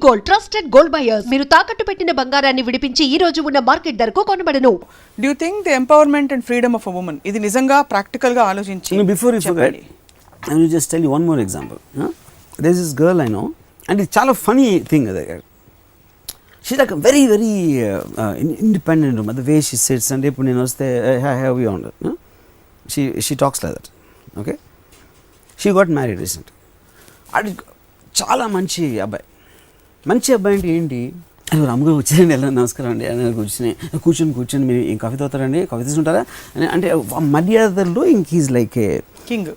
Gold, trusted gold buyers. మీరు తాకట్టు పెట్టిన బంగారాన్ని విడిపించి ఈ రోజు ఉన్న మార్కెట్ ధరకు కొనబడను. Do you think the empowerment and freedom of a woman ఇది నిజంగా ప్రాక్టికల్ గా ఆలోచించి Before you forget, I will just tell you one more example. There's this girl I know, and it's చాలా funny thing. She's like a very independent woman. The way she sits and eppudi nenu vaste have you on. She talks like that. Okay, she got married recently. అది చాలా మంచి అబ్బాయి అంటే ఏంటి, అది రాముగా వచ్చారండి, ఎలా నమస్కారం అండి అని కూర్చొని మీరు ఏం కాఫీ తాగుతారండి, కాఫీ తీసుకుంటారా అని అంటే మర్యాదల్లో ఇంక is like a king.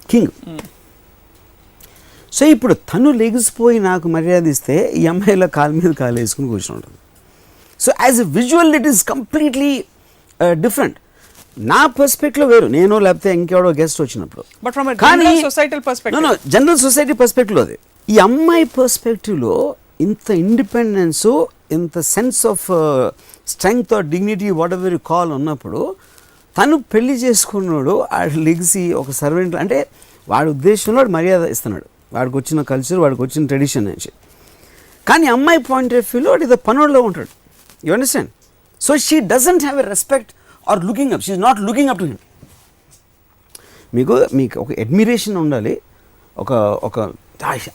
So ఇప్పుడు తను లెగిసిపోయి నాకు మర్యాద ఇస్తే ఈ అమ్మాయిలో కాలు మీద కాలు వేసుకుని కూర్చొని ఉంటుంది. So as a visual it is completely different. నా పర్స్పెక్టివ్ వేరు, నేను లేకపోతే ఇంకెవడో గెస్ట్ వచ్చినప్పుడు, జనరల్ సొసైటీ పర్స్పెక్టివ్లో అది. ఈ అమ్మాయి పర్స్పెక్టివ్లో ఇంత ఇండిపెండెన్స్, ఇంత sense of strength or dignity whatever you call ఉన్నప్పుడు తను పెళ్లి చేసుకున్నాడు, ఆడు లెగిసి ఒక సర్వెంట్ అంటే వాడి ఉద్దేశంలో వాడు మర్యాద ఇస్తున్నాడు, వాడికి వచ్చిన కల్చర్, వాడికి వచ్చిన ట్రెడిషన్ నుంచి. కానీ అమ్మాయి పాయింట్ ఆఫ్ వ్యూలో వాడు ఏదో పనుల్లో ఉంటాడు. You understand? So she doesn't have a respect or looking up, she is not looking up to him. మీకు ఒక అడ్మిరేషన్ ఉండాలి, ఒక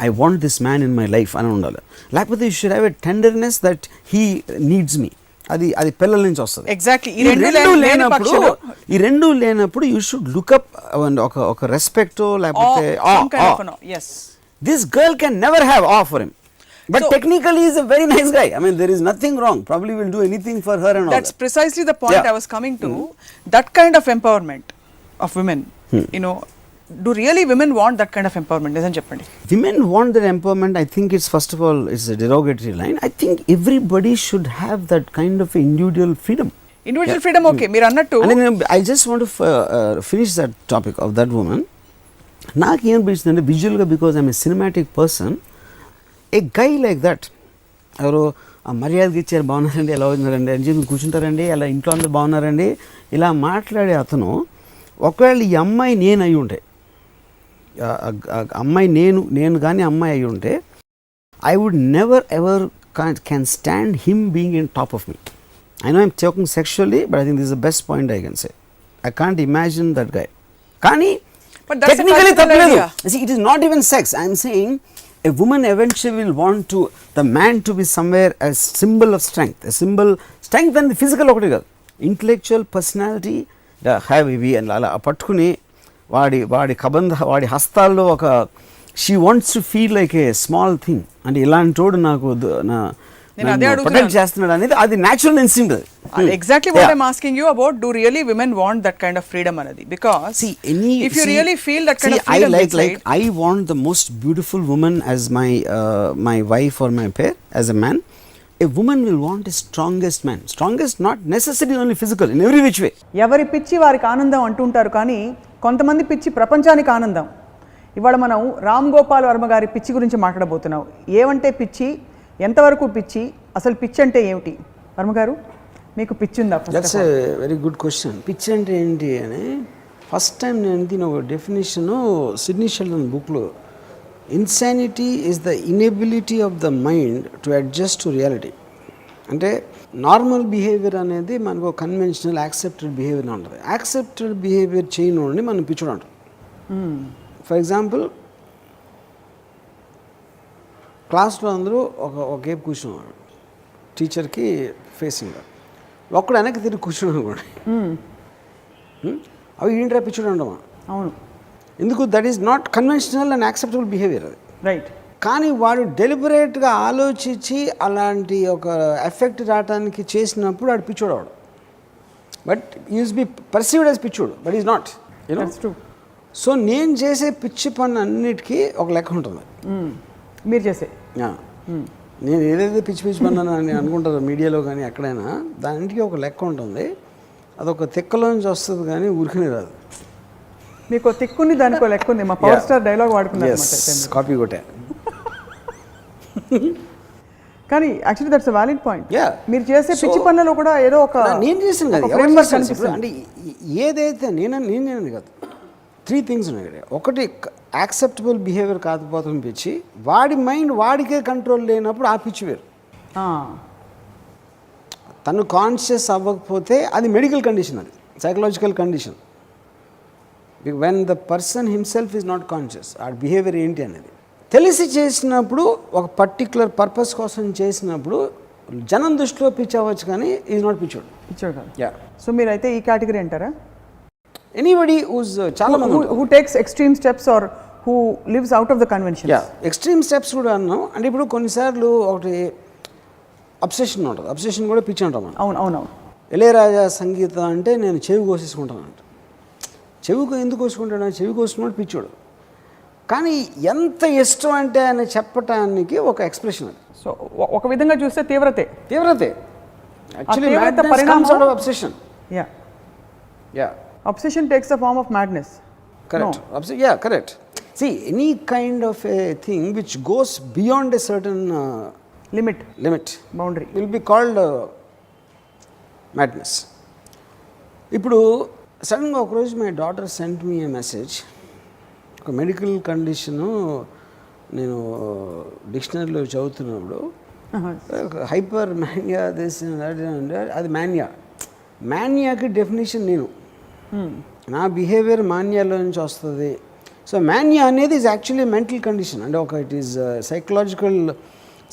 I want this man in my life అని ఉండాలి. లేకపోతే you should have a tenderness that he needs me. అది పిల్లల నుంచి వస్తుంది. ఎగ్జాక్ట్లీ. ఈ రెండు లేనప్పుడు యూ షుడ్ లుక్ అప్, ఒక రెస్పెక్ట్ లేకపోతే this girl can never have of for him. But so, technically he is a very nice guy. I mean, there is nothing wrong. Probably will do anything for her and all that. That's precisely the point I was coming to. That kind of empowerment of women, you know, do really women want that kind of empowerment? Isn't it? Women want that empowerment. I think it's, first of all, it's a derogatory line. I think everybody should have that kind of individual freedom. Individual freedom, okay. Meer annattu. And then I just want to finish that topic of that woman. Naaku em anpistundante visual ga, because I'm a cinematic person. A guy like that, ఎవరు మర్యాదకి ఇచ్చారు, బాగున్నారండి, ఎలా ఉన్నారండి అని చెప్పి కూర్చుంటారండి, అలా ఇంట్లో అందరు బాగున్నారండి ఇలా మాట్లాడే అతను, ఒకవేళ ఈ అమ్మాయి నేను అయి ఉంటే, అమ్మాయి నేను కానీ అమ్మాయి అయి ఉంటే, I would never ever can stand him being in top of me. I know I'm talking sexually, but I think this the best point I can say. I can't imagine that guy. కానీ technically తప్పలేదు. It is not even sex. I'm saying a woman eventually will want to the man to be somewhere as symbol of strength, a symbol strength and the physical okati kaadu, intellectual personality the have we and ala pattukuni vaadi kabandha vaadi hastallo oka, she wants to feel like a small thing and ilantodu naaku na protect chestunnadu anedi adi natural instinct. Exactly what I'm asking you about. Do really women want that kind of freedom anadi? Because see, if you really feel that kind of freedom, I want the most beautiful woman as my wife or my pair. As a man, a woman will want the strongest man. Strongest not necessarily only physical, in every which way. ఎవరి పిచ్చి వారికి ఆనందం అంటుంటారు, కానీ కొంతమంది పిచ్చి ప్రపంచానికి ఆనందం. ఇవాళ మనం రామ్ గోపాల్ వర్మ గారి పిచ్చి గురించి మాట్లాడబోతున్నాం. ఏమంటే పిచ్చి, ఎంతవరకు పిచ్చి, అసలు పిచ్చి అంటే ఏమిటి? వర్మ గారు, మీకు పిచ్చి ఉందా? That's a very good question. పిచ్చి అంటే ఏంటి అని ఫస్ట్ టైం నేను దీని ఒక డెఫినేషను సిడ్నీ షెల్డన్ బుక్లో, insanity is the inability of the mind to adjust to reality. అంటే నార్మల్ బిహేవియర్ అనేది మనకు కన్వెన్షనల్ యాక్సెప్టెడ్ బిహేవియర్ ఉంటుంది. యాక్సెప్టెడ్ బిహేవియర్ చేయని మనం పిచ్చుడు అంటాం. ఫర్ ఎగ్జాంపుల్, క్లాస్లో అందరూ ఒక గేప్ కూర్చున్నాడు, టీచర్కి ఫేసింగ్గా, ఒక్కడు వెనక్కి తిరిగి కూర్చున్నాను కూడా, అవి ఏంటి పిచ్చుడు అంటామా? అవును. ఎందుకు? That is not conventional and acceptable behaviour అది. రైట్. కానీ వాడు డెలిబరేట్గా ఆలోచించి అలాంటి ఒక ఎఫెక్ట్ రావడానికి చేసినప్పుడు వాడు పిచ్చోడు వాడు. But use be perceived as పిచ్చోడు, but is not, you know. So నేను చేసే పిచ్చి పని అన్నిటికీ ఒక లెక్క ఉంటుంది. మీరు చేసే నేను ఏదైతే పిచ్చి పన్నాను అని అనుకుంటారో మీడియాలో కానీ ఎక్కడైనా, దానికి ఒక లెక్క ఉంటుంది. అదొక తిక్కలోంచి వస్తుంది కానీ ఊరికనే రాదు. మీకు తిక్కుంది, దానికి లెక్క ఉంది. మా పవర్ స్టార్ డైలాగ్ వాడుకున్నారు, కాపీ కొట్టే. కానీ actually that's a valid point. మీరు చేసే పిచ్చి పనులలో కూడా ఏదో ఒక నేను చేసాను కదా ఫ్రేమ్వర్క్ కనిపిస్తుంది. అంటే ఏదైతే నేనని కాదు, త్రీ థింగ్స్ ఉన్నాయి ఇక్కడ. ఒకటి యాక్సెప్టబుల్ బిహేవియర్ కాకపోతాం పిచ్చి, వాడి మైండ్ వాడికే కంట్రోల్ లేనప్పుడు ఆ పిచ్చి వేరు. తను కాన్షియస్ అవ్వకపోతే అది మెడికల్ కండిషన్, అది psychological condition. When the person himself is not conscious, ఆ బిహేవియర్ ఏంటి అనేది తెలిసి చేసినప్పుడు, ఒక పర్టిక్యులర్ పర్పస్ కోసం చేసినప్పుడు జనం దృష్టిలో పిచ్చి అవ్వచ్చు, కానీ ఈజ్ నాట్ పిచ్చోడు. కాదు. యా. సో మీరైతే ఈ కేటగిరీ అంటారా? ఎనీబడి హూజ్ చాలా మంది who takes extreme steps or who lives out of the convention. Yeah, extreme steps కూడా అన్నాం. అంటే ఇప్పుడు కొన్నిసార్లు ఒకటి అబ్సెషన్ ఉంటుంది, అబ్సెషన్ కూడా పిచ్చి అంటాం మనం. అవునవును. ఇళయరాజా సంగీతం అంటే నేను చెవి కోసేసుకుంటానంట. చెవికి ఎందుకు కోసుకుంటాడు? చెవి కోసుకున్నాడు పిచ్చోడు. కానీ ఎంత ఇష్టం అంటే ఆయన చెప్పటానికి ఒక ఎక్స్ప్రెషన్ అది. సో ఒక విధంగా చూస్తే తీవ్రతే. యాక్చువల్లీ తీవ్రత పరిణామం obsession. Yeah, obsession takes the form of madness. Correct. Yeah, correct. See, any kind of a thing which goes beyond a certain limit boundary will be called madness. ఇప్పుడు సడన్గా ఒకరోజు my daughter sent me A message. ఒక medical condition నేను డిక్షనరీలో చదువుతున్నప్పుడు hyper mania అది మానియాకి definition నేను, నా behaviour మానియాలో నుంచి వస్తుంది. సో మానియా అనేది ఈజ్ యాక్చువల్లీ మెంటల్ కండిషన్. అంటే ఒక ఇట్ ఈజ్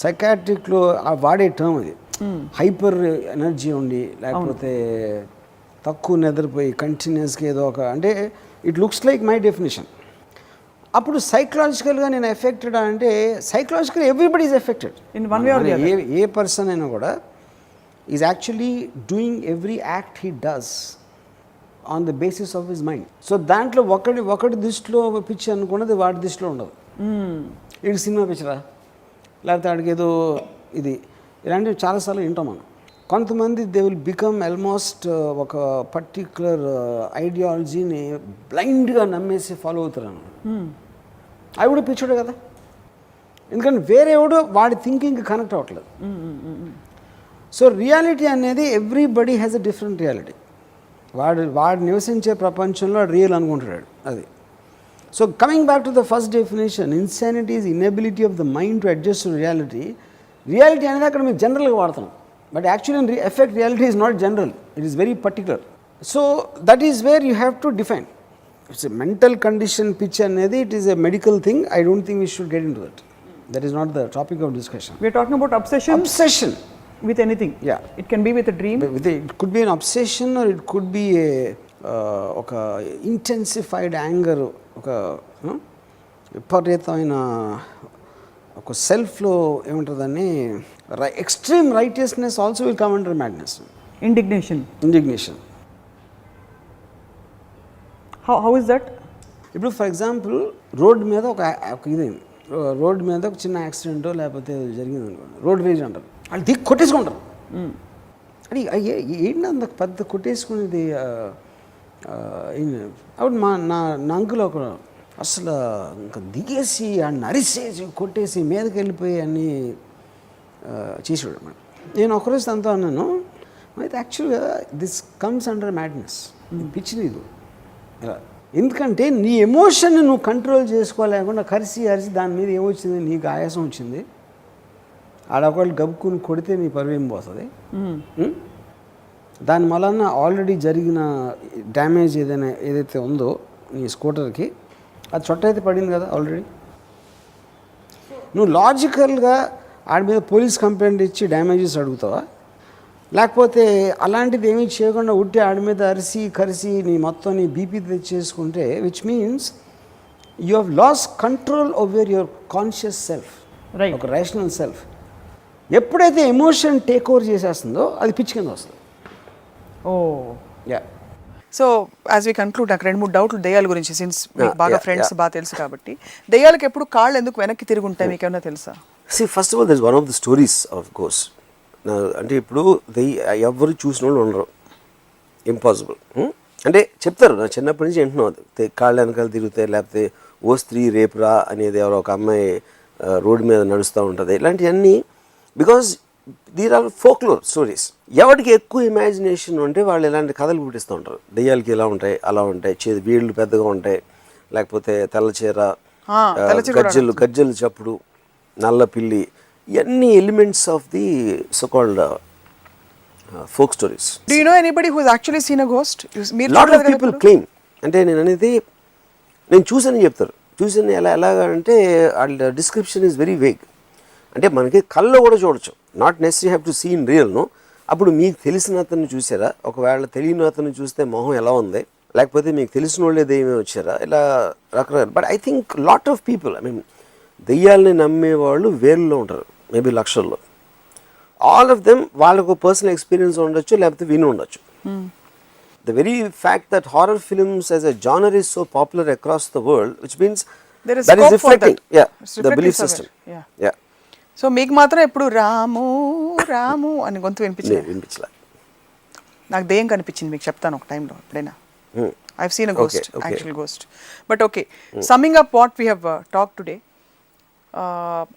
సైకాట్రిక్లో వాడే టర్మ్ అది. హైపర్ ఎనర్జీ ఉండి, లేకపోతే తక్కువ నిద్రపోయి కంటిన్యూస్గా ఏదో ఒక, అంటే it looks like my definition. అప్పుడు సైకలాజికల్గా నేను ఎఫెక్టెడ్ అంటే, psychological everybody is affected in one way or the other. ఏ పర్సన్ అయినా కూడా is actually doing every act he does on the basis of his mind. So దాంట్లో ఒకటి దృష్టిలో పిచ్చి అనుకున్నది వాడి దృష్టిలో ఉండదు. ఇది సినిమా పిచ్చరా, లేకపోతే ఆడికి ఏదో ఇది, ఇలాంటివి చాలాసార్లు వింటాం మనం. కొంతమంది దే విల్ బికమ్ ఆల్మోస్ట్ ఒక పర్టిక్యులర్ ఐడియాలజీని బ్లైండ్గా నమ్మేసి ఫాలో అవుతారు అన్నమాట. అవి కూడా పిచ్చోడే కదా, ఎందుకంటే వేరే ఎవడో వాడి థింకింగ్ కనెక్ట్ అవ్వట్లేదు. సో రియాలిటీ అనేది everybody has a different reality. వాడు నివసించే ప్రపంచంలో రియల్ అనుకుంటున్నాడు అది. So coming back to the first definition, insanity is inability of the mind to adjust to reality. Reality అనేది అక్కడ మేము జనరల్గా వాడతాం, but actually effect reality is not general, it is very particular. So that is where you have to define. It's a mental condition pitch అనేది, it is a medical thing. I don't think we should get into that. That is not the topic of discussion. We're talking about obsession with anything. Yeah, it can be with a dream, it could be an obsession, or it could be a intensified anger, oka విపరీతమైన ఒక సెల్ఫ్లో ఏముంటుందని extreme righteousness also will come under madness. indignation. How is that? ఇప్పుడు for example road మీద ఒక ఇదైంది, road మీద ఒక చిన్న యాక్సిడెంటో లేకపోతే జరిగింది అనుకోండి, రోడ్ రేజ్ అంటారు. వాళ్ళు దిక్కు కొట్టేసుకుంటారు. అది ఏంటి అంత పెద్ద కొట్టేసుకునేది? అప్పుడు నా అంకుల్ ఒక అసలు ఇంకా దిగేసి అన్ని అరిసేసి కొట్టేసి మీదకి వెళ్ళిపోయి అన్నీ చేసాడు అన్నమాట. నేను ఒకరోజు తనతో అన్నాను, అయితే యాక్చువల్గా దిస్ కమ్స్ అండర్ మ్యాడ్నెస్, పిచ్చి నీదు. ఎందుకంటే నీ ఎమోషన్ని నువ్వు కంట్రోల్ చేసుకోలేకుండా అరిసి దాని మీద ఏమొచ్చింది, నీకు ఆయాసం వచ్చింది, ఆడొకళ్ళు గబుక్కుని కొడితే నీ పరువేం పోతుంది. దాని వలన ఆల్రెడీ జరిగిన డ్యామేజ్ ఏదైతే ఉందో నీ స్కూటర్కి, అది చొట్ట అయితే పడింది కదా ఆల్రెడీ. నువ్వు లాజికల్గా ఆడి మీద పోలీస్ కంప్లైంట్ ఇచ్చి డ్యామేజెస్ అడుగుతావా? లేకపోతే అలాంటిది ఏమీ చేయకుండా ఉట్టి ఆడి మీద కరిసి నీ మొత్తం నీ బీపీ తెచ్చేసుకుంటే, which means you have lost control over your conscious self, ఒక రేషనల్ సెల్ఫ్. ఎప్పుడైతే ఎమోషన్ టేక్ ఓవర్ చేసేస్తుందో అది పిచ్చి కింద వస్తుంది. సో యాజ్ వి కన్క్లూడ్, నాకు 2-3 డౌట్లు దెయ్యాల గురించి, సిన్స్ మీకు బాగా ఫ్రెండ్స్ బాగా తెలుసు కాబట్టి. దెయ్యాలకు ఎప్పుడు కాళ్ళు ఎందుకు వెనక్కి తిరిగి ఉంటాయి, మీకు ఏమైనా తెలుసా? First of all that is one of the stories of course. అంటే ఇప్పుడు ఎవరు చూసిన వాళ్ళు ఉండరు, ఇంపాసిబుల్. అంటే చెప్తారు, నా చిన్నప్పటి నుంచి వింటున్నాను, కాళ్ళు వెనకాల తిరుగుతాయి, లేకపోతే ఓ స్త్రీ రేపురా అనేది ఎవరో ఒక అమ్మాయి రోడ్డు మీద నడుస్తూ ఉంటుంది, ఇలాంటివన్నీ. Because there are folklore stories. ఎవరికి ఎక్కువ ఇమాజినేషన్ ఉంటే వాళ్ళు ఇలాంటి కథలు పుట్టిస్తూ ఉంటారు. దెయ్యాలకి ఇలా ఉంటాయి, అలా ఉంటాయి, వీళ్ళు పెద్దగా ఉంటాయి, లేకపోతే తెల్ల చీర, తెల్ల చీర కూడా గజ్జలు చప్పుడు, నల్ల పిల్లి, ఇవన్నీ elements of the so called folk stories. Do you know anybody who has actually seen a ghost? మీరు లాట్ చూడలేదు ఆఫ్ కదా పీపుల్ ఎప్పుడు? క్లెయిమ్. అంటే నేను అనేది నేను చూసానని చెప్తారు. చూసాను ఎలాగా అంటే వాళ్ళ డిస్క్రిప్షన్ ఈజ్ వెరీ వేగ్. అంటే మనకి కళ్ళలో కూడా చూడొచ్చు, not necessary have to see in రియల్ను. అప్పుడు మీకు తెలిసిన అతన్ని చూసారా, ఒకవేళ తెలియని అతన్ని చూస్తే మొహం ఎలా ఉంది, లేకపోతే మీకు తెలిసిన వాళ్ళే దెయ్యమే వచ్చారా, ఇలా రకరకాల. But I think lot of people, I mean దెయ్యాలని నమ్మేవాళ్ళు వేరులో ఉంటారు, మేబీ లక్షల్లో. ఆల్ ఆఫ్ దెమ్ వాళ్ళకు పర్సనల్ ఎక్స్పీరియన్స్ ఉండొచ్చు, లేకపోతే విని ఉండొచ్చు. The very fact that horror films as a genre is so popular across the world, which means There is that is scope for reflecting, that. yeah, It's the belief reflective system. of it, yeah. Yeah. So మీకు మాత్రం ఎప్పుడు రాము రాము అని గొంతు వినిపించింది? వినిపించలే. నాకు దెయ్యం కనిపించింది, మీకు చెప్తాను ఒక టైంలో ఎప్పుడైనా. I've seen a ghost, Okay. actual ghost. But okay, summing up what we have talked today,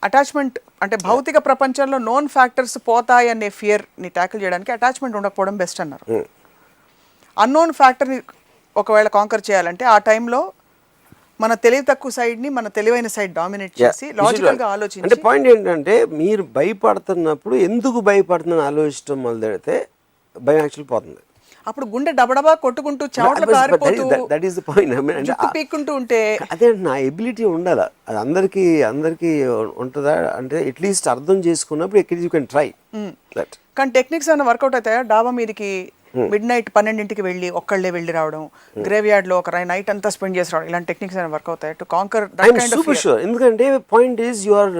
attachment అంటే భౌతిక ప్రపంచంలో నోన్ ఫ్యాక్టర్స్ పోతాయి అనే ఫియర్ని ట్యాకిల్ చేయడానికి అటాచ్మెంట్ ఉండకపోవడం బెస్ట్ అన్నారు. అన్నోన్ ఫ్యాక్టర్ని ఒకవేళ కాంకర్ చేయాలంటే ఆ టైంలో మన తెలివి తక్కువ సైడ్ని మన తెలివైన సైడ్ డామినేట్ చేసి లాజికల్గా అంటే ఆలోచించి. పాయింట్ ఏంటంటే మీరు భయపడుతున్నప్పుడు ఎందుకు భయపడుతుందని ఆలోచించడం మొదలెడితే భయం యాక్చువల్ పోతుంది. అప్పుడు గుండె డబడబా కొట్టుకుంటూ చెమటలు కారిపోతూ దట్ ఈస్ ద పాయింట్. జుట్టు పీక్కుంటూ ఉంటే అదే నా ఎబిలిటీ ఉండాలా, అది అందరికీ ఉంటుందా అంటే అట్లీస్ట్ అర్థం చేసుకున్నప్పుడు ఎక్కడ యూ కెన్ ట్రై దట్. కానీ టెక్నిక్స్ ఏమైనా వర్కౌట్ అవుతాయా? డాబా మీదకి మిడ్ నైట్ 12ంటికి వెళ్ళి ఒక్కళ్ళే వెళ్ళి రావడం, గ్రేవ్ యార్డ్ లో ఒక నైట్ అంతా స్పెండ్ చేసి రావడం, ఇలాంటి టెక్నిక్స్ ఏమైనా వర్క్ అవుతాయి to conquer that kind of super sure. ఎందుకంటే point is you are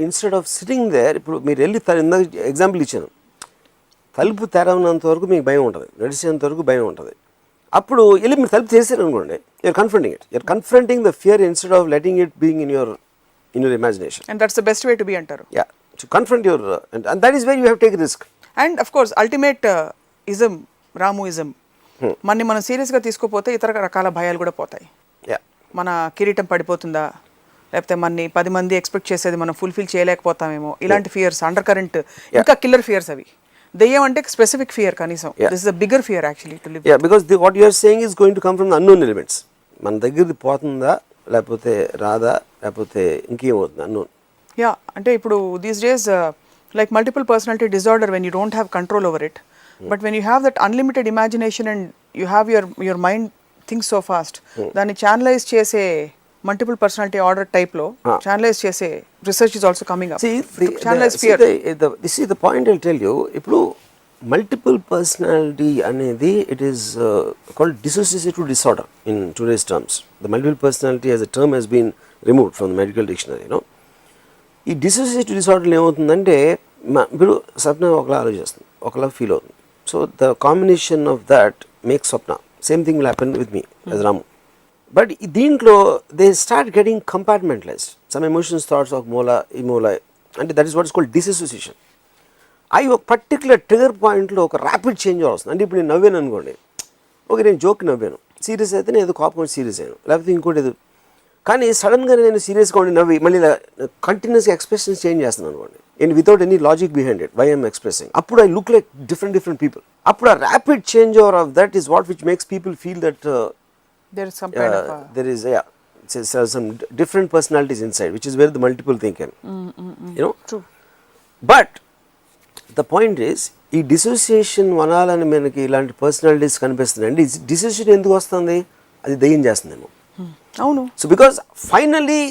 instead of sitting there. ఇప్పుడు మీరు వెళ్ళి ఇందాక ఎగ్జాంపుల్ ఇచ్చాను, తలుపు తెరవనంత వరకు మీకు భయం ఉంటుంది, నడిచేంత వరకు భయం ఉంటుంది. అప్పుడు వెళ్ళి మీరు తలుపు చేశారు అనుకోండి, you're confronting it, you're confronting the fear instead of letting it being in your imagination. And that's the best way to be అంటారు. Yeah, to confront your, and that is where you have take risk. And of course ultimate ism రాముయిజం, మనని మనం సీరియస్గా తీసుకోపోతే ఇతర రకాల భయాలు కూడా పోతాయి. మన కిరీటం పడిపోతుందా, లేకపోతే మనని 10 మంది ఎక్స్పెక్ట్ చేసేది మనం ఫుల్ఫిల్ చేయలేకపోతామేమో, ఇలాంటి ఫియర్స్ అండర్ కరెంట్ ఇంకా కిల్లర్ ఫియర్స్ అవి. దెయ్యం అంటే స్పెసిఫిక్ ఫియర్ కనీసం, this is a bigger fear actually to live. Yeah, because what you are saying is going to come from the unknown elements. మన దగ్గరది పోతుందా, లేకపోతే రాదా, లేకపోతే ఇంకేమవుతుంది అన్నోన్. యా, అంటే ఇప్పుడు these days like multiple personality disorder, when you don't have control over it, but when you have that unlimited imagination and you have your mind thinks so fast, దాన్ని channelise చేసే multiple personality order టైప్లో channelise చేసే research is also coming up. Channelise fear. This is the point I tell you. ఇప్పుడు multiple personality అనేది it is called dissociative disorder in today's terms. The multiple personality as a term has been removed from the medical dictionary. You know, ఈ dissociative డిసార్డర్లు ఏమవుతుందంటే ఇప్పుడు స్వప్న ఒకలా ఆలోచిస్తుంది, ఒకలా feel అవుతుంది. So the combination of that makes Swapna. Same thing will happen with me as Ramu. But దీంట్లో they start getting compartmentalised. Some emotions, thoughts ఒక మూల ఈ మూల, అంటే that is what is called dissociation. అవి ఒక పర్టికులర్ ట్రిగర్ పాయింట్లో ఒక ర్యాపిడ్ చేంజ్ వస్తుంది. అంటే ఇప్పుడు నేను నవ్వాను అనుకోండి, ఓకే నేను జోక్ నవ్వాను, సీరియస్ అయితే నేను ఏదో కోపం సీరియస్ అయ్యాను, లేకపోతే ఇంకోటి ఏదో. కానీ సడన్గా నేను సీరియస్గా ఉండి నవ్వి మళ్ళీ కంటిన్యూస్గా ఎక్స్ప్రెషన్స్ చేంజ్ చేస్తున్నాను అనుకోండి, and without any logic behind it, why I'm expressing. అప్పుడు I look like different people. అప్పుడు ఆ rapid change over of that is what which makes people feel that there is some kind of there is some different personalities inside, which is where the multiple thing can, you know. True. But the point is, ఈ dissociation వనాలని మనకి ఇలాంటి personalities కనిపిస్తుంది. అండి dissociation ఎందుకు వస్తుంది, అది దయ్యం చేస్తుందేమో. అవును. So because finally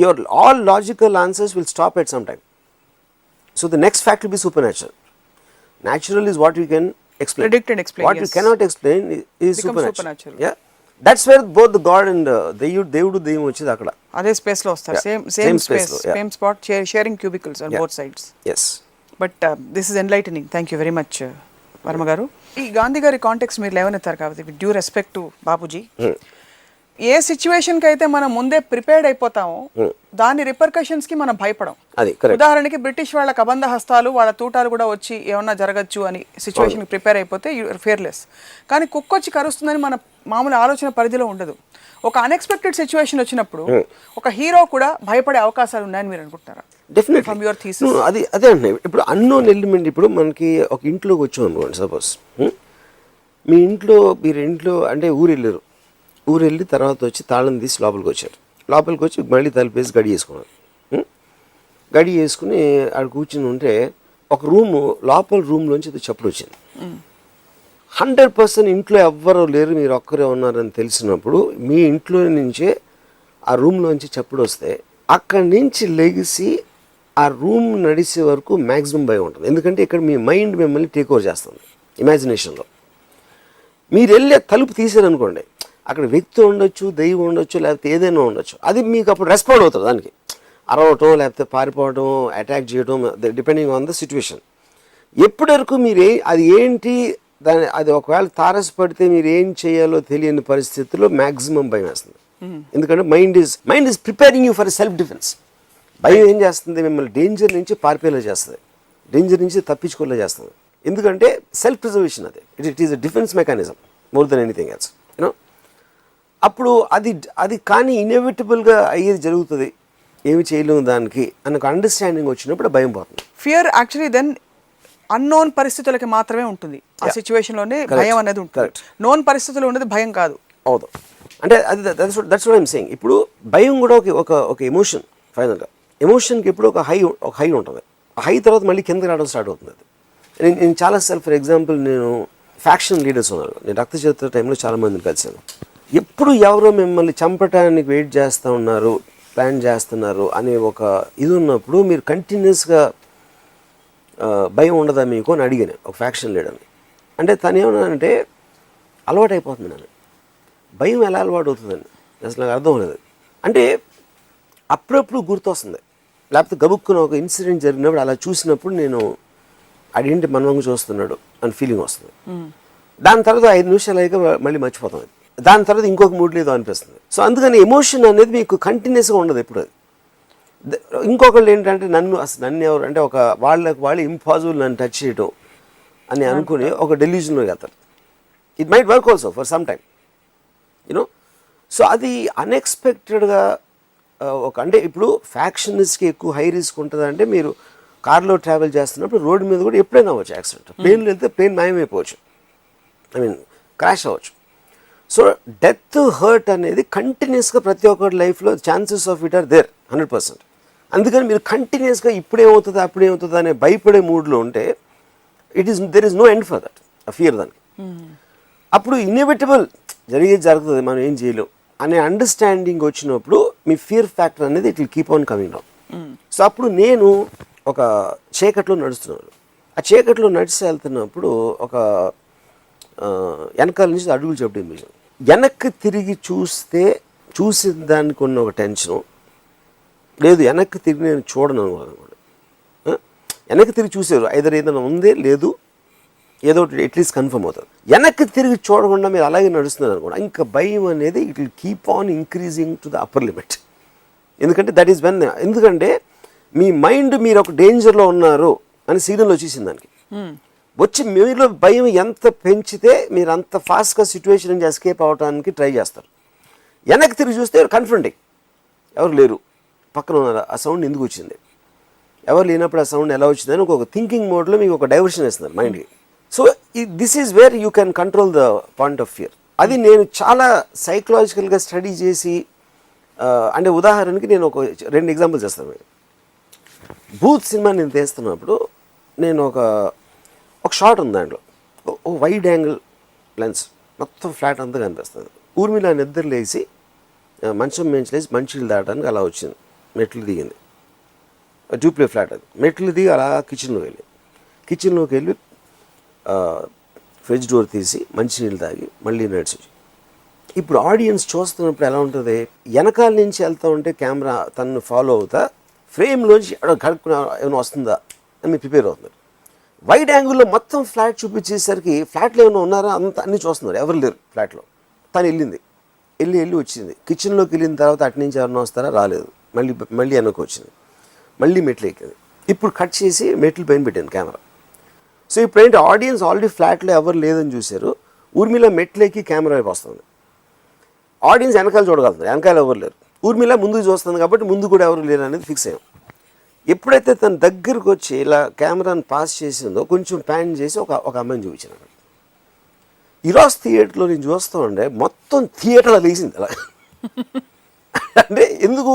your all logical answers will stop at some time. So the next fact will be super natural. Natural is what you can explain. Predict and explain. What you yes. cannot explain is Becomes supernatural. Yeah. That's where both the God and దేవుడు దెయ్యం వచ్చేది అక్కడ. అదే space లో వస్తారు. Same space, same spot, sharing cubicles on both sides. Yes. But this is enlightening. Thank you very much Varma garu. ఈ గాంధీ గారి context మీరు లేవనెత్తారు కాబట్టి with due respect to Bapuji, ఏ సిచ్యువేషన్కి అయితే మనం ముందే ప్రిపేర్డ్ అయిపోతామో దాని రిపర్కషన్స్ కి మనం భయపడం. ఉదాహరణకి బ్రిటిష్ వాళ్ళ కబంధ హస్తాలు, వాళ్ళ తూటాలు కూడా వచ్చి ఏమన్నా జరగచ్చు అని సిచ్యువేషన్ ప్రిపేర్ అయిపోతే యూఆర్ ఫియర్లెస్. కానీ కుక్క వచ్చి కరుస్తుందని మన మామూలు ఆలోచన పరిధిలో ఉండదు. ఒక అన్ఎక్స్పెక్టెడ్ సిచ్యువేషన్ వచ్చినప్పుడు ఒక హీరో కూడా భయపడే అవకాశాలు ఉన్నాయని మీరు అనుకుంటున్నారా? డెఫినెట్లీ. From your thesis. అదే అంటున్నాయి. ఇప్పుడు అన్నోన్ ఎలిమెంట్, ఇప్పుడు మనకి ఒక ఇంట్లోకి వచ్చాం అనుకోండి, సపోజ్ మీ ఇంట్లో అంటే ఊరు వెళ్ళారు, ఊరు వెళ్ళి తర్వాత వచ్చి తాళం తీసి లోపలికి వచ్చారు. లోపలికి వచ్చి మళ్ళీ తలుపేసి గడి వేసుకున్నారు. గడి వేసుకుని ఆడ కూర్చుని ఉంటే ఒక రూమ్లోంచి చప్పుడు వచ్చింది. 100% ఇంట్లో ఎవ్వరూ లేరు, మీరు ఒక్కరే ఉన్నారని తెలిసినప్పుడు మీ ఇంట్లో నుంచే ఆ రూమ్లోంచి చప్పుడు వస్తే అక్కడి నుంచి లెగిసి ఆ రూమ్ నడిచే వరకు మ్యాక్సిమం భయం ఉంటుంది. ఎందుకంటే ఇక్కడ మీ మైండ్ మిమ్మల్ని టేక్ ఓవర్ చేస్తుంది ఇమాజినేషన్లో. మీరు వెళ్ళే తలుపు తీసారనుకోండి, అక్కడ వ్యక్తి ఉండొచ్చు, దైవం ఉండొచ్చు, లేకపోతే ఏదైనా ఉండొచ్చు. అది మీకు అప్పుడు రెస్పాండ్ అవుతుంది దానికి, అరవటం లేకపోతే పారిపోవడం, అటాక్ చేయడం, డిపెండింగ్ ఆన్ ద సిచ్యువేషన్. ఎప్పటి వరకు మీరు అది ఏంటి అది ఒకవేళ తారసపడితే మీరు ఏం చేయాలో తెలియని పరిస్థితుల్లో మ్యాక్సిమం భయం వేస్తుంది. ఎందుకంటే mind is preparing you for self defence. భయం ఏం చేస్తుంది, మిమ్మల్ని డేంజర్ నుంచి పారిపోయేలా చేస్తుంది, డేంజర్ నుంచి తప్పించుకోలే చేస్తుంది. ఎందుకంటే సెల్ఫ్ ప్రిజర్వేషన్ అది, it is a defence mechanism more than anything else. You know, అప్పుడు అది కానీ ఇన్ఎవిటబుల్గా అయ్యేది జరుగుతుంది, ఏమి చేయలేము దానికి అన్న అండర్స్టాండింగ్ వచ్చినప్పుడు భయం పోతుంది. ఫియర్ యాక్చువల్లీ దెన్ అన్నోన్ పరిస్థితులకి మాత్రమే ఉంటుంది. ఆ సిచ్యువేషన్లోనే భయం అనేది ఉంటుంది. నోన్ పరిస్థితుల్లో ఉండేది భయం కాదు. అవును, అంటే అది దట్స్ వాట్ ఐమ్ సేయింగ్. ఇప్పుడు భయం కూడా ఒక ఎమోషన్. ఫైనల్గా ఎమోషన్కి ఎప్పుడు ఒక హై ఉంటుంది. ఆ హై తర్వాత మళ్ళీ కిందకి రావడం స్టార్ట్ అవుతుంది. అది నేను చాలాసార్లు, ఫర్ ఎగ్జాంపుల్, నేను ఫ్యాక్షన్ లీడర్స్ ఉన్నారు, నేను రక్త చరిత్ర టైంలో చాలామందిని కలిసాను. ఎప్పుడు ఎవరో మిమ్మల్ని చంపటానికి వెయిట్ చేస్తూ ఉన్నారు, ప్లాన్ చేస్తున్నారు అనే ఒక ఇది ఉన్నప్పుడు మీరు కంటిన్యూస్గా భయం ఉండదా మీకు అని అడిగాను ఒక ఫ్యాక్షన్ లీడర్ని. అంటే తను ఏమన్నానంటే, అలవాటు అయిపోతుంది నన్ను. భయం ఎలా అలవాటు అవుతుందండి అసలు నాకు అర్థం లేదు. అంటే అప్పుడప్పుడు గుర్తొస్తుంది, లేకపోతే గబుక్కున ఒక ఇన్సిడెంట్ జరిగినప్పుడు అలా చూసినప్పుడు నేను అదేంటి మనవంగా చూస్తున్నాడు అని ఫీలింగ్ వస్తుంది. దాని తర్వాత 5 నిమిషాలు అయ్యాక మళ్ళీ మర్చిపోతాం. దాని తర్వాత ఇంకొక మూడ్ లేదో అనిపిస్తుంది. సో అందుకని ఎమోషన్ అనేది మీకు కంటిన్యూస్గా ఉండదు ఎప్పుడు. అది ఇంకొకళ్ళు ఏంటంటే నన్ను ఎవరు అంటే ఒక వాళ్ళు ఇంపాసిబుల్ నన్ను టచ్ చేయడం అని అనుకుని ఒక డెల్యూజన్లోకి వెళ్తారు. It might work also for some time, you know. So అది అన్ఎక్స్పెక్టెడ్గా అంటే ఇప్పుడు ఫ్యాక్షనిస్ట్కి ఎక్కువ హై రిస్క్ ఉంటుంది. అంటే మీరు కార్లో ట్రావెల్ చేస్తున్నప్పుడు రోడ్డు మీద కూడా ఎప్పుడైనా అవ్వచ్చు యాక్సిడెంట్. ప్లేన్లో వెళ్తే ప్లేన్ మాయమైపోవచ్చు, క్రాష్ అవ్వచ్చు. సో డెత్, హర్ట్ అనేది కంటిన్యూస్గా ప్రతి ఒక్కరి లైఫ్లో chances of it are there 100%. అందుకని మీరు కంటిన్యూస్గా ఇప్పుడేమవుతుంది అప్పుడేమవుతుంది అనే భయపడే మూడ్లో ఉంటే there is no end for that, ఆ ఫియర్ దానికి. అప్పుడు ఇన్ఎవిటబుల్ జరుగుతుంది, మనం ఏం చేయలేం అనే అండర్స్టాండింగ్ వచ్చినప్పుడు మీ ఫియర్ ఫ్యాక్టర్ అనేది it will keep on coming down. So అప్పుడు నేను ఒక చీకట్లో నడుస్తున్నాను. ఆ చీకట్లో నడిచి వెళ్తున్నప్పుడు ఒక వెనకాల నుంచి అడుగులు చెప్పడం విషయం. వెనక్కి తిరిగి చూసిన దానికి ఉన్న ఒక టెన్షను లేదు, వెనక్కి తిరిగి నేను చూడను అనుకోండి. వెనక్కి తిరిగి చూసారు ఐదర్ ఏదైనా ఉందే లేదు, ఏదో ఒకటి అట్లీస్ట్ కన్ఫర్మ్ అవుతుంది. వెనక్కి తిరిగి చూడకుండా మీరు అలాగే నడుస్తున్నారు అనుకోండి, ఇంకా భయం అనేది it will keep on increasing to the upper limit. ఎందుకంటే దట్ ఈస్ వెన్, ఎందుకంటే మీ మైండ్ మీరు ఒక డేంజర్లో ఉన్నారు అని సిగ్నల్ వచ్చేసింది దానికి. వచ్చి మీలో భయం ఎంత పెంచితే మీరు అంత ఫాస్ట్గా సిచ్యువేషన్ నుంచి ఎస్కేప్ అవడానికి ట్రై చేస్తారు. వెనక్కి తిరిగి చూస్తే కన్ఫ్రంటింగ్, ఎవరు లేరు, పక్కన ఉన్నారు, ఆ సౌండ్ ఎందుకు వచ్చింది, ఎవరు లేనప్పుడు ఆ సౌండ్ ఎలా వచ్చిందని ఒక థింకింగ్ మోడ్లో మీకు ఒక డైవర్షన్ ఇస్తున్నారు మైండ్కి. So this is where you can control the point of fear. అది నేను చాలా సైకలాజికల్గా స్టడీ చేసి, అంటే ఉదాహరణకి నేను ఒక 2 ఎగ్జాంపుల్స్ చేస్తాను. భూత్ సినిమా నేను తీస్తున్నప్పుడు నేను ఒక షాట్ ఉంది, దాంట్లో ఒక వైడ్ యాంగిల్ లెన్స్, మొత్తం ఫ్లాట్ అంతా కనిపిస్తుంది. ఊర్మిళ నిద్ర లేచి మంచం మేంచి లేచి మంచిలు దాటడానికి అలా వచ్చింది, మెట్లు దిగింది, డూప్లే ఫ్లాట్ అది. మెట్లు దిగి అలా కిచెన్లోకి వెళ్ళి ఫ్రిడ్జ్ డోర్ తీసి మంచినీళ్ళు తాగి మళ్ళీ నడిచి. ఇప్పుడు ఆడియన్స్ చూస్తున్నప్పుడు ఎలా ఉంటుంది, వెనకాల నుంచి వెళ్తూ ఉంటే కెమెరా తనను ఫాలో అవుతా ఫ్రేమ్లోంచి కడుక్కున ఏమైనా వస్తుందా అని మీరు ప్రిపేర్ అవుతున్నారు. వైడ్ యాంగిల్లో మొత్తం ఫ్లాట్ చూపించేసరికి ఫ్లాట్లో ఏమైనా ఉన్నారా అన్నీ చూస్తున్నారు, ఎవరు లేరు ఫ్లాట్లో. తను వెళ్ళి వచ్చింది. కిచెన్లోకి వెళ్ళిన తర్వాత అటు నుంచి ఎవరైనా వస్తారా, రాలేదు. మళ్ళీ వెనక్కి వచ్చింది, మళ్ళీ మెట్లు ఎక్కింది. ఇప్పుడు కట్ చేసి మెట్లు పైన పెట్టాను కెమెరా. సో ఇప్పుడు ఏంటి, ఆడియన్స్ ఆల్రెడీ ఫ్లాట్లో ఎవరు లేదని చూశారు, ఊర్మిళ మెట్లు ఎక్కి కెమెరా వైపు వస్తుంది. ఆడియన్స్ వెనకాల చూడగలుగుతారు, వెనకాల ఎవరు లేరు. ఊర్మిళ ముందుకు చూస్తుంది కాబట్టి ముందు కూడా ఎవరు లేరు అనేది ఫిక్స్ అయ్యాం. ఎప్పుడైతే తన దగ్గరకు వచ్చి ఇలా కెమెరాను పాస్ చేసిందో కొంచెం ప్యాన్ చేసి ఒక అమ్మాయిని చూపించాను. ఇరాస్ థియేటర్లో నేను చూస్తూ ఉండే మొత్తం థియేటర్లో లేచింది అలా. అంటే ఎందుకు,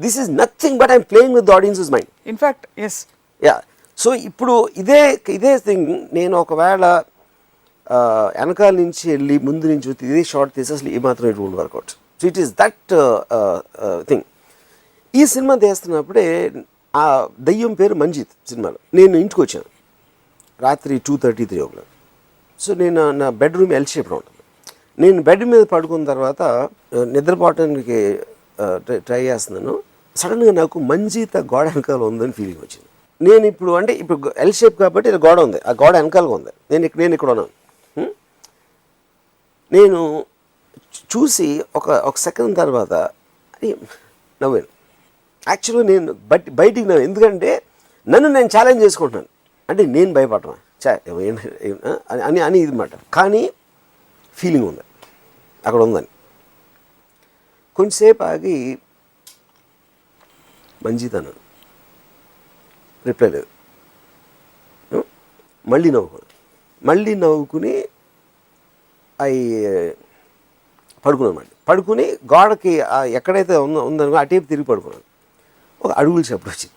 this is nothing but I'm playing with the audience's mind. In fact yes. Yeah, so ఇప్పుడు ఇదే థింగ్ నేను ఒకవేళ వెనకాల నుంచి వెళ్ళి ముందు నుంచి ఇదే షార్ట్ తీసి అసలు ఏమాత్రం it would work out. So it is that thing. ఈ సినిమా తీస్తున్నప్పుడే ఆ దయ్యం పేరు మంజిత్ సినిమాలో. నేను ఇంటికి వచ్చాను రాత్రి 2:33 o'clock. సో నేను నా బెడ్రూమ్ ఎల్ షేప్లో ఉంటుంది. నేను బెడ్ మీద పడుకున్న తర్వాత నిద్రపోవటానికి ట్రై చేస్తున్నాను. సడన్గా నాకు మంజిత్ ఆ గోడ వెనకాల ఉందని ఫీలింగ్ వచ్చింది. నేను ఇప్పుడు ఎల్ షేప్ కాబట్టి ఇలా గోడ ఉంది, ఆ గోడ వెనకాలగా ఉంది. నేను ఇక్కడ ఉన్నాను. నేను చూసి ఒక సెకండ్ తర్వాత నవ్వాను. యాక్చువల్గా నేను బయటికి నవ్వు, ఎందుకంటే నన్ను నేను ఛాలెంజ్ చేసుకుంటున్నాను. అంటే నేను భయపడటం అని ఇది మాట, కానీ ఫీలింగ్ ఉంది అక్కడ ఉందని. కొంచెంసేపు ఆగి మంజిత్ అన్నాను, రిప్లై లేదు. మళ్ళీ నవ్వుకుని పడుకున్నాను. పడుకుని గోడకి ఎక్కడైతే ఉందనుకో అటేపు తిరిగి పడుకున్నాను. ఒక అడుగులు చప్పుడు వచ్చింది.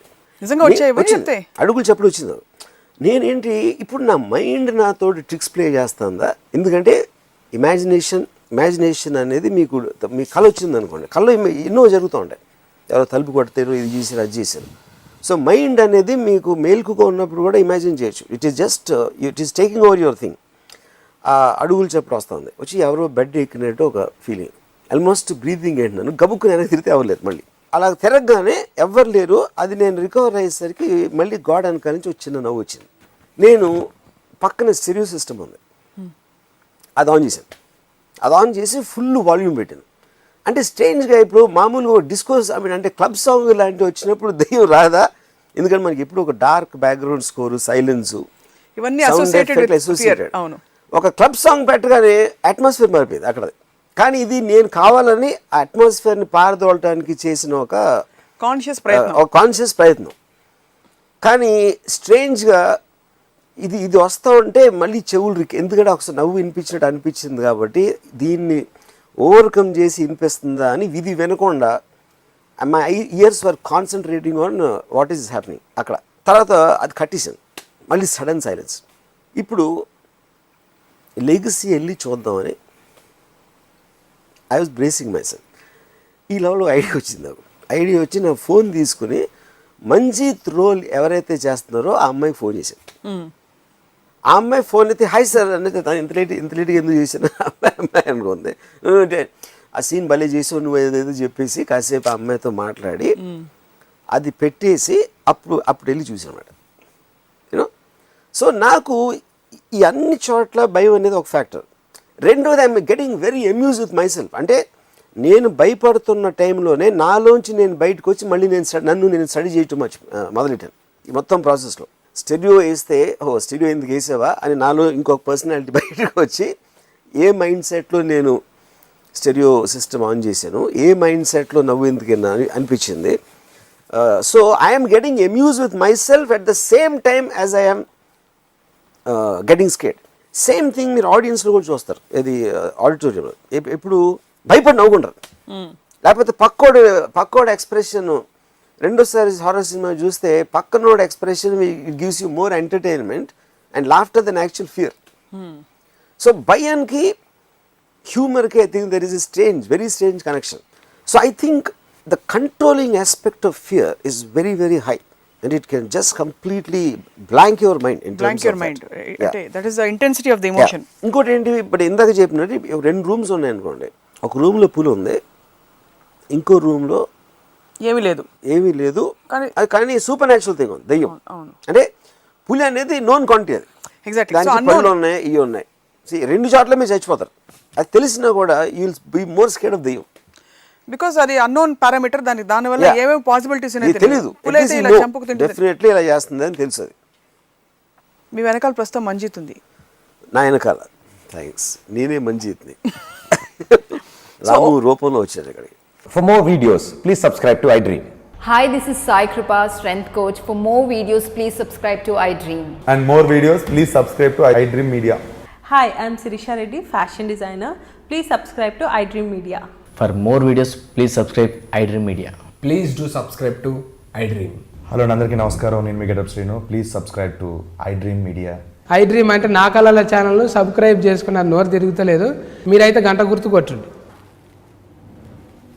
అడుగులు చప్పుడు వచ్చింది. నేనేంటి ఇప్పుడు నా మైండ్ నాతో ట్రిక్స్ ప్లే చేస్తుందా? ఎందుకంటే ఇమాజినేషన్ అనేది మీ కళ వచ్చింది అనుకోండి, కళ్ళు ఎన్నో జరుగుతూ ఉంటాయి. ఎవరో తలుపు కొడతారు, ఇది చేశారు, అది చేశారు. సో మైండ్ అనేది మీకు మేల్కుగా ఉన్నప్పుడు కూడా ఇమాజిన్ చేయొచ్చు. It is taking over your thing. ఆ అడుగులు చప్పుడు వస్తుంది, వచ్చి ఎవరో బెడ్ ఎక్కినట్టు ఒక ఫీలింగ్. ఆల్మోస్ట్ బ్రీతింగ్ ఏంటన్నాను, గబుక్కుని వెనక్కి తిరిగితే అవ్వలేదు. మళ్ళీ అలా తిరగగానే ఎవ్వరు లేరు. అది నేను రికవర్ అయ్యేసరికి మళ్ళీ గోడ వెనకాల నుంచి ఒక చిన్న నవ్వు వచ్చింది. నేను పక్కన స్టెరియో సిస్టమ్ ఉంది, అది ఆన్ చేశాను. అది ఆన్ చేసి ఫుల్ వాల్యూమ్ పెట్టాను. అంటే స్ట్రేంజ్గా ఇప్పుడు మామూలుగా డిస్కోస్ అంటే క్లబ్ సాంగ్ లాంటివి వచ్చినప్పుడు దెయ్యం రాదా? ఎందుకంటే మనకి ఎప్పుడు ఒక డార్క్ బ్యాక్గ్రౌండ్ స్కోరు, సైలెన్స్, ఇవన్నీ అసోసియేటెడ్. ఒక క్లబ్ సాంగ్ పెట్టగానే అట్మాస్ఫియర్ మారిపోయింది అక్కడ. కానీ ఇది నేను కావాలని ఆ అట్మాస్ఫియర్ని పారదోలటానికి చేసిన ఒక కాన్షియస్ ప్రయత్నం. కానీ స్ట్రేంజ్గా ఇది వస్తూ ఉంటే మళ్ళీ చెవులు ఎందుకంటే ఒకసారి నవ్వు వినిపించినట్టు అనిపించింది కాబట్టి దీన్ని ఓవర్కమ్ చేసి వినిపిస్తుందా అని విధి వినకుండా my years were concentrating on what is happening అక్కడ. తర్వాత అది కట్టేసాను, మళ్ళీ సడన్ సైలెన్స్. ఇప్పుడు లెగసీ వెళ్ళి చూద్దామని I was bracing my self. ఈ లెవెల్లో ఐడియా వచ్చింది నాకు. ఐడియా వచ్చి నా ఫోన్ తీసుకుని మంజిత్ రోల్ ఎవరైతే చేస్తున్నారో ఆ అమ్మాయికి ఫోన్ చేశాను. ఆ అమ్మాయి ఫోన్ అయితే హాయ్ సార్ అనేది, తను ఇంత లేట్గా ఎందుకు చేశాను అమ్మాయి అనుకుంది. ఆ సీన్ భలే చేసావు నువ్వు ఏదేదో చెప్పేసి కాసేపు ఆ అమ్మాయితో మాట్లాడి అది పెట్టేసి అప్పుడు వెళ్ళి చూసాను అన్నమాట. యూనో, సో నాకు ఈ అన్ని చోట్ల భయం అనేది ఒక ఫ్యాక్టర్. రెండోది I'm getting very amuse with my self. అంటే నేను భయపడుతున్న టైంలోనే నాలోంచి నేను బయటకు వచ్చి మళ్ళీ నన్ను స్టడీ చేయటం మొదలెట్టాను. ఈ మొత్తం ప్రాసెస్లో స్టెడియో వేస్తే స్టెడియో ఎందుకు వేసావా అని నాలో ఇంకొక పర్సనాలిటీ బయటకు వచ్చి ఏ మైండ్ సెట్లో నేను స్టెడియో సిస్టమ్ ఆన్ చేశాను, ఏ మైండ్ సెట్లో నవ్వు ఎందుకన్నా అనిపించింది. So I'm getting amuse with my self at the same time as I'm getting scared. Same thing మీరు ఆడియన్స్లో కూడా చూస్తారు. ఇది ఆడిటోరియంలో ఎప్పుడు భయపడి నవ్వుకుంటారు, లేకపోతే పక్కోడు ఎక్స్ప్రెషన్. రెండోసారి హారర్ సినిమా చూస్తే పక్కనోడు expression it gives you more entertainment and laughter than actual fear. So భయానికి హ్యూమర్కి I think there is very strange connection. So I think the controlling aspect of fear is very very high and it can just completely blank your mind in terms of that is the intensity of the emotion. ఇంకోటి ఏంటి, ఇప్పుడు ఇందాక చెప్పినట్టు 2 rooms ఉన్నాయి అనుకోండి. ఒక రూమ్లో పులి ఉంది, ఇంకో రూమ్లో ఏమీ లేదు, కానీ సూపర్ న్యాచురల్ థింగ్ ఉంది, దెయ్యం. అంటే పులి అనేది నోన్ క్వాంటిటీ, అది పళ్ళు ఉన్నాయి, ఇవి ఉన్నాయి. రెండు చోట్ల మీరు చచ్చిపోతారు. అది తెలిసినా కూడా you will be more scared of దెయ్యం. బికాస్ అది అన్నోన్ పారామీటర్, దానివల్ల ఏమేమి పాసిబిలిటీస్ తెలియదు. డెఫినెట్లీ ఇలా చేస్తుంది అని తెలుసు. అది మీ వెనకాల ప్రస్తుతం మంజిత్ ఉంది. నా వెనకాల థ్యాంక్స్, నేనే మంజిత్ని. రాము రూపంలో వచ్చారు ఇక్కడికి. For more videos, please subscribe to iDream. Hi, this is Sai Kripa, strength coach. For more videos, please subscribe to iDream. And more videos, please subscribe to iDream Media. Hi, I'm Sirisha Reddy, fashion designer. Please subscribe to iDream Media. For more videos, please subscribe iDream Media. Please do subscribe to iDream. Hello అందరికీ నమస్కారం, నేను మీ Getup Srinu. Please subscribe to iDream media. iDream అంటే నా కళల ఛానల్ను subscribe చేసుకున్న నోరు తిరుగుతలేదు, మీరైతే గంట గుర్తు కొట్టండి.